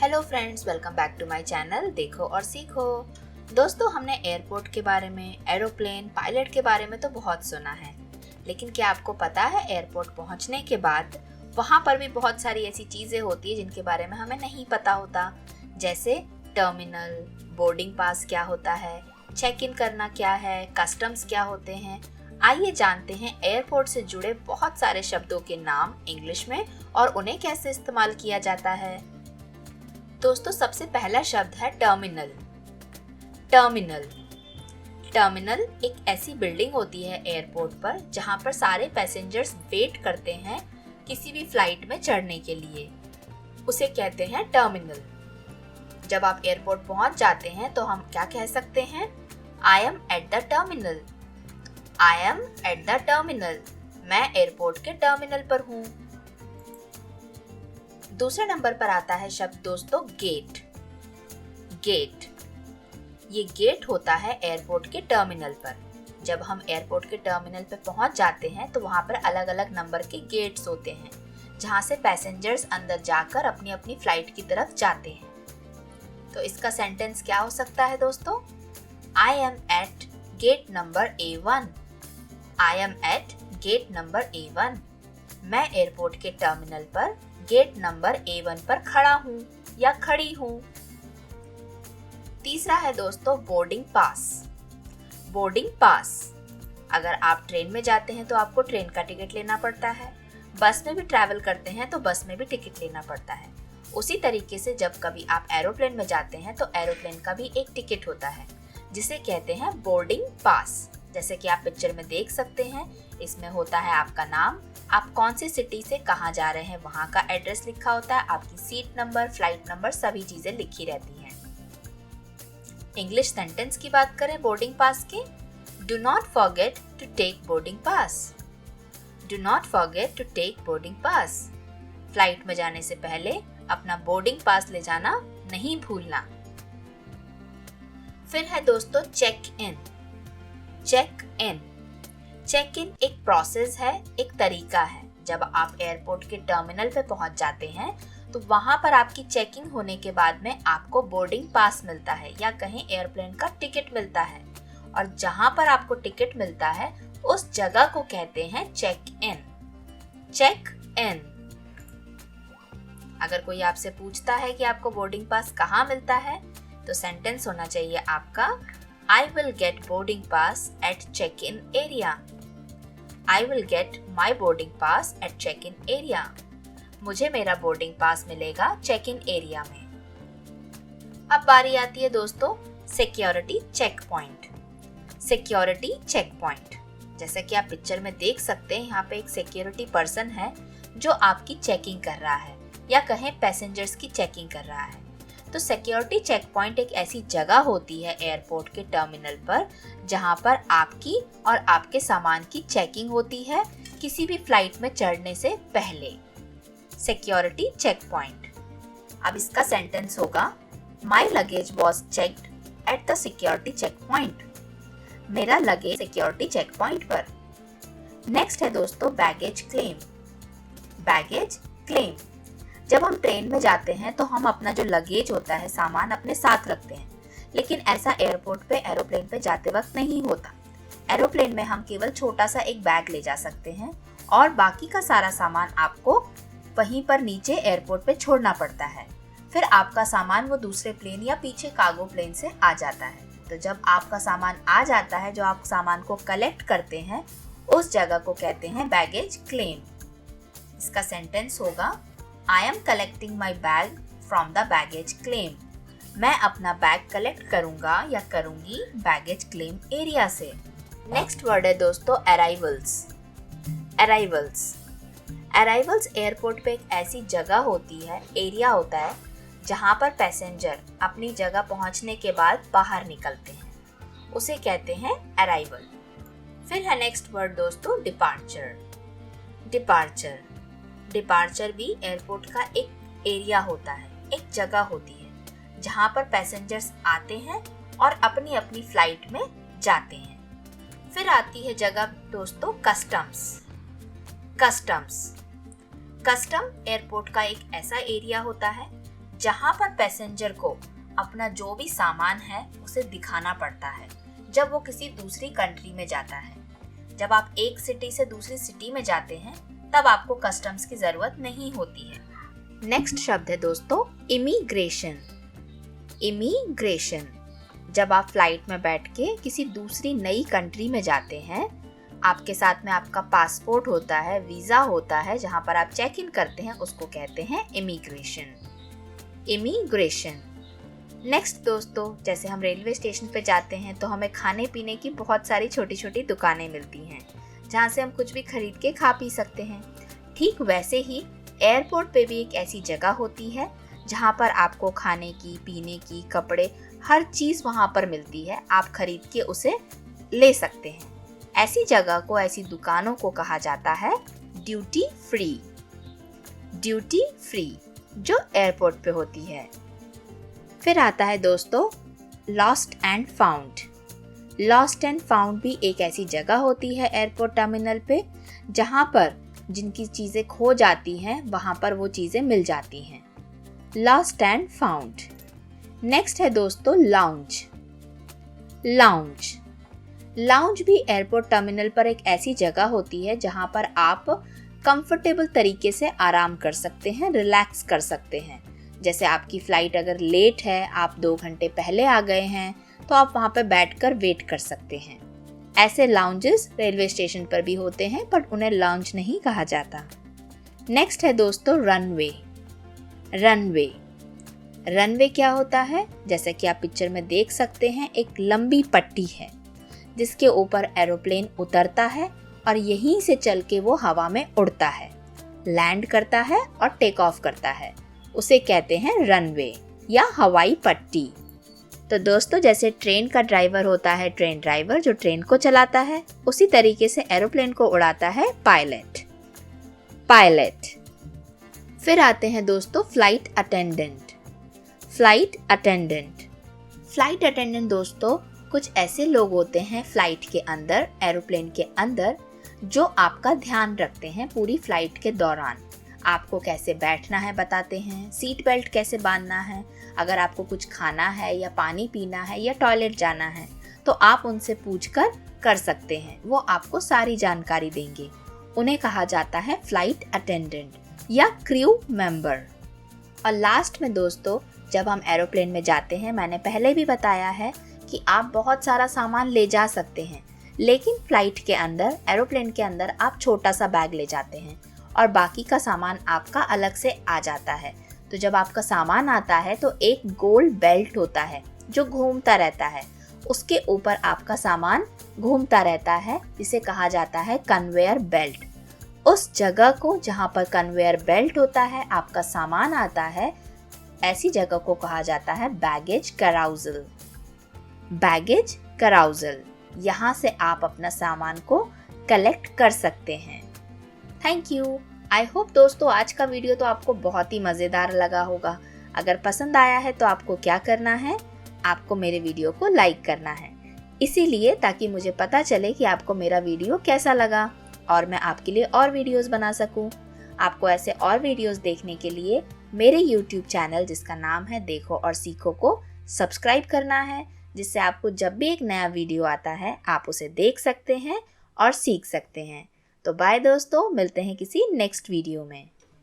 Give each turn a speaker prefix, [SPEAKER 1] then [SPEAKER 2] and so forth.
[SPEAKER 1] Hello friends, welcome back to my channel देखो और सीखो। दोस्तों, हमने एयरपोर्ट के बारे में, एरोप्लेन, पायलट के बारे में तो बहुत सुना है, लेकिन क्या आपको पता है एयरपोर्ट पहुंचने के बाद वहां पर भी बहुत सारी ऐसी चीजें होती है जिनके बारे में हमें नहीं पता होता, जैसे टर्मिनल, बोर्डिंग पास क्या होता है, चेक इन करना क्या है, कस्टम्स क्या होते हैं। आइए जानते हैं एयरपोर्ट से जुड़े बहुत सारे शब्दों के नाम इंग्लिश में और उन्हें कैसे इस्तेमाल किया जाता है। दोस्तों, सबसे पहला शब्द है टर्मिनल। टर्मिनल टर्मिनल एक ऐसी बिल्डिंग होती है एयरपोर्ट पर जहां पर सारे पैसेंजर्स वेट करते हैं किसी भी फ्लाइट में चढ़ने के लिए। उसे कहते हैं टर्मिनल। जब आप एयरपोर्ट पहुंच जाते हैं तो हम क्या कह सकते हैं? आई am at the terminal. I am at the terminal. मैं एयरपोर्ट के टर्मिनल पर हूँ। दूसरे नंबर पर आता है शब्द दोस्तों गेट। गेट ये गेट होता है एयरपोर्ट के टर्मिनल पर। जब हम एयरपोर्ट के टर्मिनल पर पहुंच जाते हैं तो वहां पर अलग अलग नंबर के गेट्स होते हैं जहां से पैसेंजर्स अंदर जाकर अपनी अपनी फ्लाइट की तरफ जाते हैं। तो इसका सेंटेंस क्या हो सकता है दोस्तों? I am at gate number A1। I am at gate number A1। मैं एयरपोर्ट के टर्मिनल पर गेट नंबर A1 पर खड़ा हूँ या खड़ी हूँ। तीसरा है दोस्तों बोर्डिंग पास। बोर्डिंग पास, अगर आप ट्रेन में जाते हैं तो आपको ट्रेन का टिकट लेना पड़ता है, बस में भी ट्रैवल करते हैं तो बस में भी टिकट लेना पड़ता है। उसी तरीके से जब कभी आप एरोप्लेन में जाते हैं तो एरोप्लेन का भी एक टिकट होता है जिसे कहते हैं बोर्डिंग पास। जैसे कि आप पिक्चर में देख सकते हैं, इसमें होता है आपका नाम, आप कौन सी सिटी से कहाँ जा रहे हैं वहाँ का एड्रेस लिखा होता है, आपकी सीट नंबर, फ्लाइट नंबर, सभी चीजें लिखी रहती हैं। इंग्लिश सेंटेंस की बात करें बोर्डिंग पास के, do not forget to take boarding pass. Do not forget to take boarding pass. Flight में जाने से पहले अपना बोर्डिंग पास ले जाना नहीं भूलना। फिर है दोस्तों check in. Check in check in एक प्रोसेस है, एक तरीका है। जब आप एयरपोर्ट के टर्मिनल पे पहुंच जाते हैं तो वहां पर आपकी चेकिंग होने के बाद में आपको बोर्डिंग पास मिलता है या कहीं एयरप्लेन का टिकट मिलता है, और जहां पर आपको टिकट मिलता है उस जगह को कहते हैं चेक इन। चेक इन। अगर कोई आपसे पूछता है कि आपको बोर्डिंग पास कहाँ मिलता है तो सेंटेंस होना चाहिए आपका, I will get boarding pass at check-in area. I will get my boarding pass at check-in area. मुझे मेरा बोर्डिंग पास मिलेगा चेक इन एरिया में। अब बारी आती है दोस्तों security check point. Security check point, जैसा कि आप पिक्चर में देख सकते हैं, यहाँ पे एक सिक्योरिटी पर्सन है जो आपकी चेकिंग कर रहा है या कहें पैसेंजर्स की चेकिंग कर रहा है। तो सिक्योरिटी चेक पॉइंट एक ऐसी जगह होती है एयरपोर्ट के टर्मिनल पर जहां पर आपकी और आपके सामान की चेकिंग होती है किसी भी फ्लाइट में चढ़ने से पहले। Security check point. अब इसका सेंटेंस होगा, my luggage was checked at the security check point. मेरा लगेज सिक्योरिटी चेक पॉइंट पर। नेक्स्ट है दोस्तों बैगेज क्लेम। बैगेज क्लेम, जब हम ट्रेन में जाते हैं तो हम अपना जो लगेज होता है, सामान अपने साथ रखते हैं, लेकिन ऐसा एयरपोर्ट पे, एरोप्लेन पे जाते वक्त नहीं होता। एरोप्लेन में हम केवल छोटा सा एक बैग ले जा सकते हैं और बाकी का सारा सामान आपको वहीं पर नीचे एयरपोर्ट पे छोड़ना पड़ता है। फिर आपका सामान वो दूसरे प्लेन या पीछे कार्गो प्लेन से आ जाता है। तो जब आपका सामान आ जाता है, जो आप सामान को कलेक्ट करते हैं, उस जगह को कहते हैं बैगेज क्लेम। इसका सेंटेंस होगा, I am collecting my bag from the baggage claim. मैं अपना बैग कलेक्ट करूंगा या करूंगी बैगेज क्लेम एरिया से। नेक्स्ट वर्ड है दोस्तों अराइवल्स। अराइवल्स। अराइवल्स एयरपोर्ट पे एक ऐसी जगह होती है, एरिया होता है, जहां पर पैसेंजर अपनी जगह पहुंचने के बाद बाहर निकलते हैं, उसे कहते हैं अराइवल। फिर है नेक्स्ट वर्ड दोस्तों डिपार्चर। डिपार्चर। डिपार्चर भी एयरपोर्ट का एक एरिया होता है, एक जगह होती है जहां पर पैसेंजर्स आते हैं और अपनी अपनी फ्लाइट में जाते हैं। फिर आती है जगह दोस्तों कस्टम्स। कस्टम्स। कस्टम एयरपोर्ट का एक ऐसा एरिया होता है जहाँ पर पैसेंजर को अपना जो भी सामान है उसे दिखाना पड़ता है जब वो किसी दूसरी कंट्री में जाता है। जब आप एक सिटी से दूसरी सिटी में जाते हैं तब आपको कस्टम्स की जरूरत नहीं होती है। नेक्स्ट शब्द है दोस्तों इमिग्रेशन। इमिग्रेशन, जब आप फ्लाइट में बैठ के किसी दूसरी नई कंट्री में जाते हैं, आपके साथ में आपका पासपोर्ट होता है, वीजा होता है, जहाँ पर आप चेक इन करते हैं, उसको कहते हैं इमिग्रेशन। इमिग्रेशन। नेक्स्ट दोस्तों, जैसे हम रेलवे स्टेशन पे जाते हैं तो हमें खाने पीने की बहुत सारी छोटी छोटी दुकानें मिलती हैं जहाँ से हम कुछ भी खरीद के खा पी सकते हैं। ठीक वैसे ही एयरपोर्ट पे भी एक ऐसी जगह होती है जहाँ पर आपको खाने की, पीने की, कपड़े, हर चीज़ वहाँ पर मिलती है। आप खरीद के उसे ले सकते हैं। ऐसी जगह को, ऐसी दुकानों को कहा जाता है ड्यूटी फ्री। ड्यूटी फ्री जो एयरपोर्ट पे होती है। फिर आता है दोस्तों lost and found. Lost and found भी एक ऐसी जगह होती है एयरपोर्ट टर्मिनल पे जहाँ पर जिनकी चीज़ें खो जाती हैं वहाँ पर वो चीज़ें मिल जाती हैं। Lost and found. नेक्स्ट है दोस्तों लाउंज। लाउंज। लाउंज भी एयरपोर्ट टर्मिनल पर एक ऐसी जगह होती है जहाँ पर आप कंफर्टेबल तरीके से आराम कर सकते हैं, रिलैक्स कर सकते हैं। जैसे आपकी फ़्लाइट अगर लेट है, आप 2 घंटे पहले आ गए हैं, तो आप वहाँ पर बैठकर वेट कर सकते हैं। ऐसे लाउंजेस रेलवे स्टेशन पर भी होते हैं, बट उन्हें लाउंज नहीं कहा जाता। नेक्स्ट है दोस्तों रनवे। रनवे। रनवे क्या होता है? जैसे कि आप पिक्चर में देख सकते हैं, एक लंबी पट्टी है जिसके ऊपर एरोप्लेन उतरता है और यहीं से चल के वो हवा में उड़ता है, लैंड करता है और टेक ऑफ करता है। उसे कहते हैं रनवे या हवाई पट्टी। तो दोस्तों, जैसे ट्रेन का ड्राइवर होता है ट्रेन ड्राइवर जो ट्रेन को चलाता है, उसी तरीके से एरोप्लेन को उड़ाता है पायलट। पायलट। फिर आते हैं दोस्तों flight attendant. Flight attendant. Flight attendant दोस्तों कुछ ऐसे लोग होते हैं फ्लाइट के अंदर, एरोप्लेन के अंदर, जो आपका ध्यान रखते हैं पूरी फ्लाइट के दौरान। आपको कैसे बैठना है बताते हैं, सीट बेल्ट कैसे बांधना है, अगर आपको कुछ खाना है या पानी पीना है या टॉयलेट जाना है तो आप उनसे पूछकर कर सकते हैं। वो आपको सारी जानकारी देंगे। उन्हें कहा जाता है फ्लाइट अटेंडेंट या क्रू मेंबर। और लास्ट में दोस्तों, जब हम एरोप्लेन में जाते हैं, मैंने पहले भी बताया है कि आप बहुत सारा सामान ले जा सकते हैं, लेकिन फ्लाइट के अंदर, एरोप्लेन के अंदर आप छोटा सा बैग ले जाते हैं और बाकी का सामान आपका अलग से आ जाता है। तो जब आपका सामान आता है तो एक गोल बेल्ट होता है जो घूमता रहता है, उसके ऊपर आपका सामान घूमता रहता है, जिसे कहा जाता है कन्वेयर बेल्ट। उस जगह को जहाँ पर कन्वेयर बेल्ट होता है, आपका सामान आता है, ऐसी जगह को कहा जाता है बैगेज कैराउजल। Baggage carousel. यहाँ से आप अपना सामान को कलेक्ट कर सकते हैं। Thank you. आई होप दोस्तों आज का वीडियो तो आपको बहुत ही मज़ेदार लगा होगा। अगर पसंद आया है तो आपको क्या करना है? आपको मेरे वीडियो को लाइक करना है, इसीलिए ताकि मुझे पता चले कि आपको मेरा वीडियो कैसा लगा और मैं आपके लिए और वीडियोस बना सकूं। आपको ऐसे और वीडियोस देखने के लिए मेरे YouTube चैनल जिसका नाम है देखो और सीखो को सब्सक्राइब करना है, जिससे आपको जब भी एक नया वीडियो आता है आप उसे देख सकते हैं और सीख सकते हैं। तो बाय दोस्तों, मिलते हैं किसी नेक्स्ट वीडियो में।